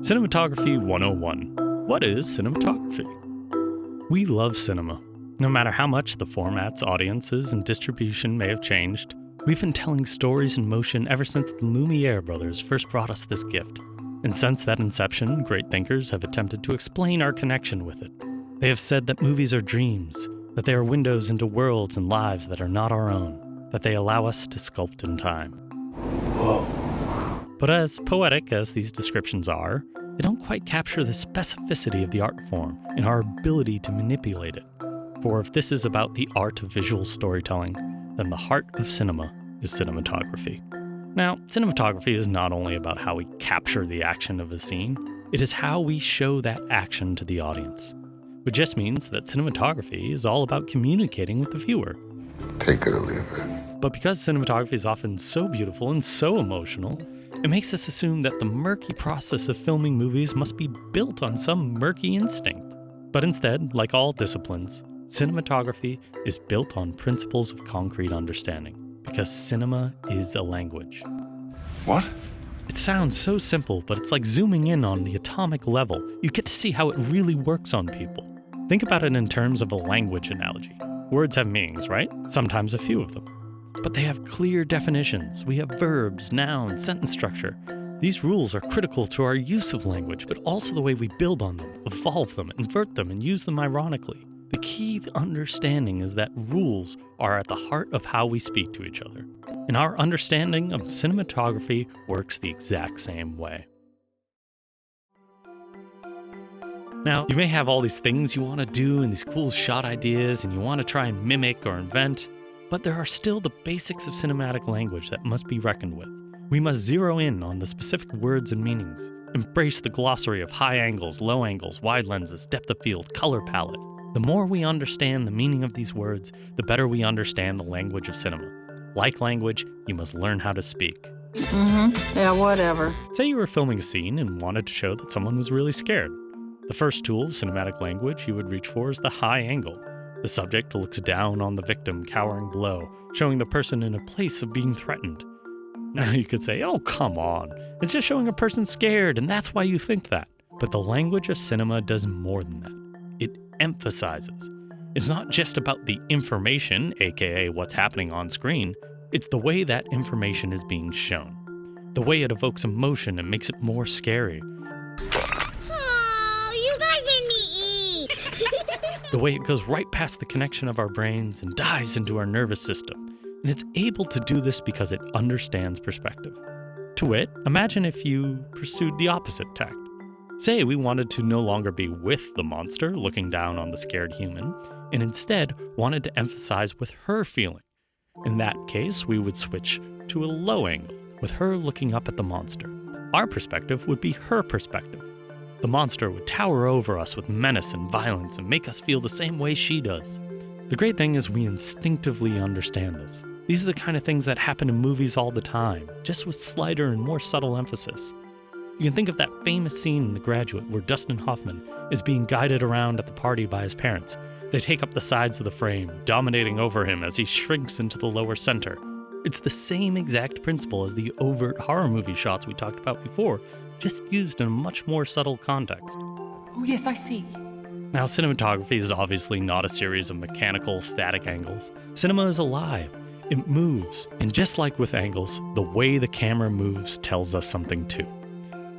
Cinematography 101. What is cinematography? We love cinema. No matter how much the formats, audiences, and distribution may have changed, we've been telling stories in motion ever since the Lumiere brothers first brought us this gift. And since that inception, great thinkers have attempted to explain our connection with it. They have said that movies are dreams, that they are windows into worlds and lives that are not our own, that they allow us to sculpt in time. Whoa. But as poetic as these descriptions are, they don't quite capture the specificity of the art form and our ability to manipulate it. For if this is about the art of visual storytelling, then the heart of cinema is cinematography. Now, cinematography is not only about how we capture the action of a scene, it is how we show that action to the audience. Which just means that cinematography is all about communicating with the viewer. Take it or leave it. But because cinematography is often so beautiful and so emotional, it makes us assume that the murky process of filming movies must be built on some murky instinct. But instead, like all disciplines, cinematography is built on principles of concrete understanding, because cinema is a language. What? It sounds so simple, but it's like zooming in on the atomic level. You get to see how it really works on people. Think about it in terms of a language analogy. Words have meanings, right? Sometimes a few of them. But they have clear definitions. We have verbs, nouns, sentence structure. These rules are critical to our use of language, but also the way we build on them, evolve them, invert them, and use them ironically. The key to understanding is that rules are at the heart of how we speak to each other. And our understanding of cinematography works the exact same way. Now, you may have all these things you want to do and these cool shot ideas, and you want to try and mimic or invent, but there are still the basics of cinematic language that must be reckoned with. We must zero in on the specific words and meanings, embrace the glossary of high angles, low angles, wide lenses, depth of field, color palette. The more we understand the meaning of these words, the better we understand the language of cinema. Like language, you must learn how to speak. Yeah, whatever. Say you were filming a scene and wanted to show that someone was really scared. The first tool of cinematic language you would reach for is the high angle. The subject looks down on the victim cowering below, showing the person in a place of being threatened. Now you could say, oh, come on. It's just showing a person scared, and that's why you think that. But the language of cinema does more than that. It emphasizes. It's not just about the information, aka what's happening on screen. It's the way that information is being shown. The way it evokes emotion and makes it more scary. The way it goes right past the connection of our brains and dives into our nervous system. And it's able to do this because it understands perspective. To wit, imagine if you pursued the opposite tact. Say we wanted to no longer be with the monster looking down on the scared human, and instead wanted to emphasize with her feeling. In that case, we would switch to a low angle, with her looking up at the monster. Our perspective would be her perspective. The monster would tower over us with menace and violence and make us feel the same way she does. The great thing is we instinctively understand this. These are the kind of things that happen in movies all the time, just with slighter and more subtle emphasis. You can think of that famous scene in The Graduate where Dustin Hoffman is being guided around at the party by his parents. They take up the sides of the frame, dominating over him as he shrinks into the lower center. It's the same exact principle as the overt horror movie shots we talked about before, just used in a much more subtle context. Oh yes, I see. Now, cinematography is obviously not a series of mechanical, static angles. Cinema is alive. It moves. And just like with angles, the way the camera moves tells us something too.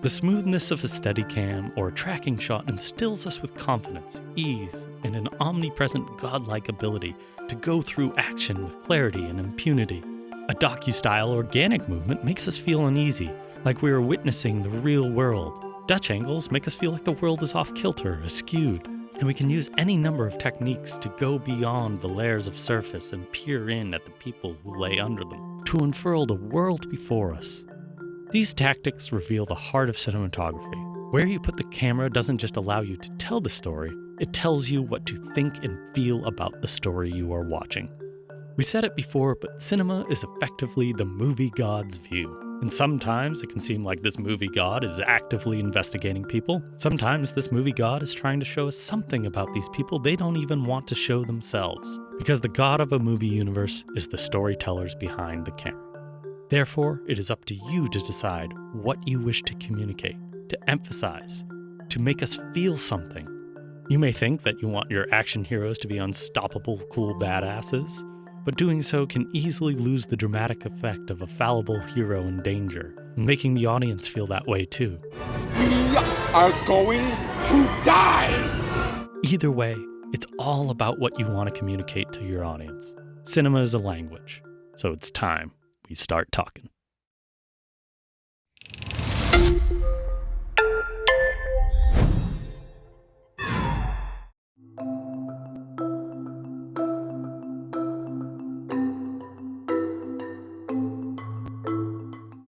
The smoothness of a Steadicam or a tracking shot instills us with confidence, ease, and an omnipresent godlike ability to go through action with clarity and impunity. A docu-style organic movement makes us feel uneasy, like we are witnessing the real world. Dutch angles make us feel like the world is off-kilter, askewed, and we can use any number of techniques to go beyond the layers of surface and peer in at the people who lay under them, to unfurl the world before us. These tactics reveal the heart of cinematography. Where you put the camera doesn't just allow you to tell the story, it tells you what to think and feel about the story you are watching. We said it before, but cinema is effectively the movie god's view. And sometimes it can seem like this movie god is actively investigating people. Sometimes this movie god is trying to show us something about these people they don't even want to show themselves. Because the god of a movie universe is the storytellers behind the camera. Therefore, it is up to you to decide what you wish to communicate. to emphasize, to make us feel something. You may think that you want your action heroes to be unstoppable, cool badasses, but doing so can easily lose the dramatic effect of a fallible hero in danger, making the audience feel that way too. We are going to die! Either way, it's all about what you want to communicate to your audience. Cinema is a language, so it's time we start talking.